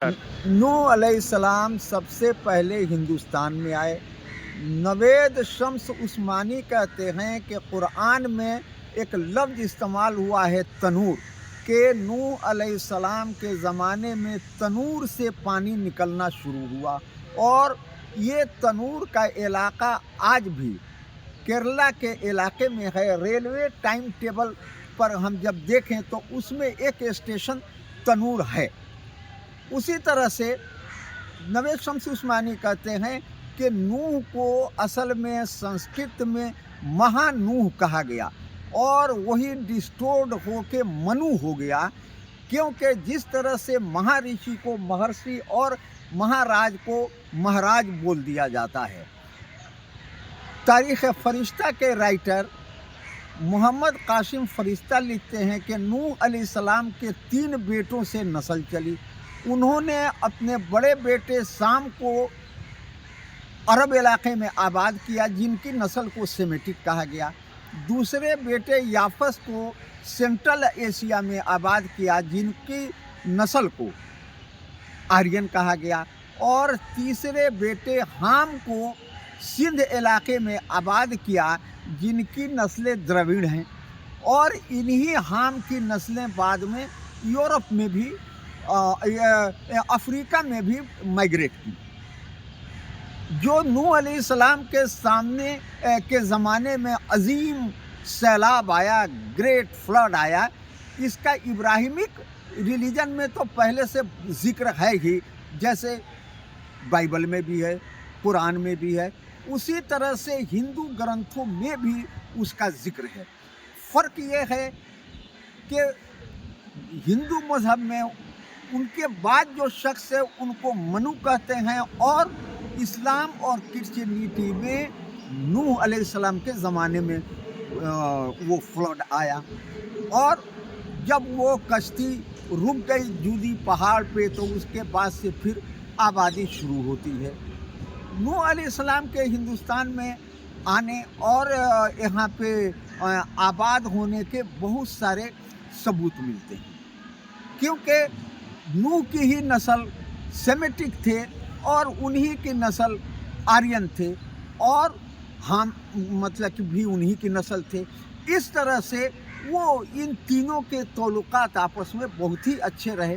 नूह अलैहिस्सलाम सबसे पहले हिंदुस्तान में आए। नवेद शम्स उस्मानी कहते हैं कि कुरान में एक लफ्ज़ इस्तेमाल हुआ है तनूर, कि नूह अलैहिस्सलाम के ज़माने में तनूर से पानी निकलना शुरू हुआ। और ये तनूर का इलाका आज भी केरला के इलाके में है। रेलवे टाइम टेबल पर हम जब देखें तो उसमें एक स्टेशन तनूर है। उसी तरह से नवेद शम्स उस्मानी कहते हैं कि नूह को असल में संस्कृत में महानूह कहा गया और वही डिस्टोर्ड होके मनु हो गया, क्योंकि जिस तरह से महर्षि को महर्षि और महाराज को महाराज बोल दिया जाता है। तारीख़ फरिश्ता के राइटर मोहम्मद कासिम फरिश्ता लिखते हैं कि नूह अलैहिस्सलाम के 3 बेटों से नस्ल चली। उन्होंने अपने बड़े बेटे साम को अरब इलाके में आबाद किया, जिनकी नस्ल को सेमेटिक कहा गया। दूसरे बेटे याफस को सेंट्रल एशिया में आबाद किया, जिनकी नस्ल को आर्यन कहा गया। और तीसरे बेटे हाम को सिंध इलाके में आबाद किया, जिनकी नस्लें द्रविड़ हैं। और इन्हीं हाम की नस्लें बाद में यूरोप में भी अफ्रीका में भी माइग्रेट की। जो नूह अलैहिस्सलाम के सामने के ज़माने में अजीम सैलाब आया, ग्रेट फ्लड आया, इसका इब्राहिमिक रिलीजन में तो पहले से जिक्र है ही, जैसे बाइबल में भी है, कुरान में भी है। उसी तरह से हिंदू ग्रंथों में भी उसका जिक्र है। फ़र्क ये है कि हिंदू मज़हब में उनके बाद जो शख्स है उनको मनु कहते हैं, और इस्लाम और क्रिश्चियनिटी में नूह अलैहिस्सलाम के ज़माने में वो फ्लड आया। और जब वो कश्ती रुक गई जूदी पहाड़ पे, तो उसके बाद से फिर आबादी शुरू होती है। नूह अलैहिस्सलाम के हिंदुस्तान में आने और यहाँ पे आबाद होने के बहुत सारे सबूत मिलते हैं, क्योंकि नूह की ही नस्ल सेमेटिक थे और उन्हीं की नस्ल आर्यन थे, और हम मतलब कि भी उन्हीं की नस्ल थे। इस तरह से वो इन तीनों के ताल्लुकात आपस में बहुत ही अच्छे रहे।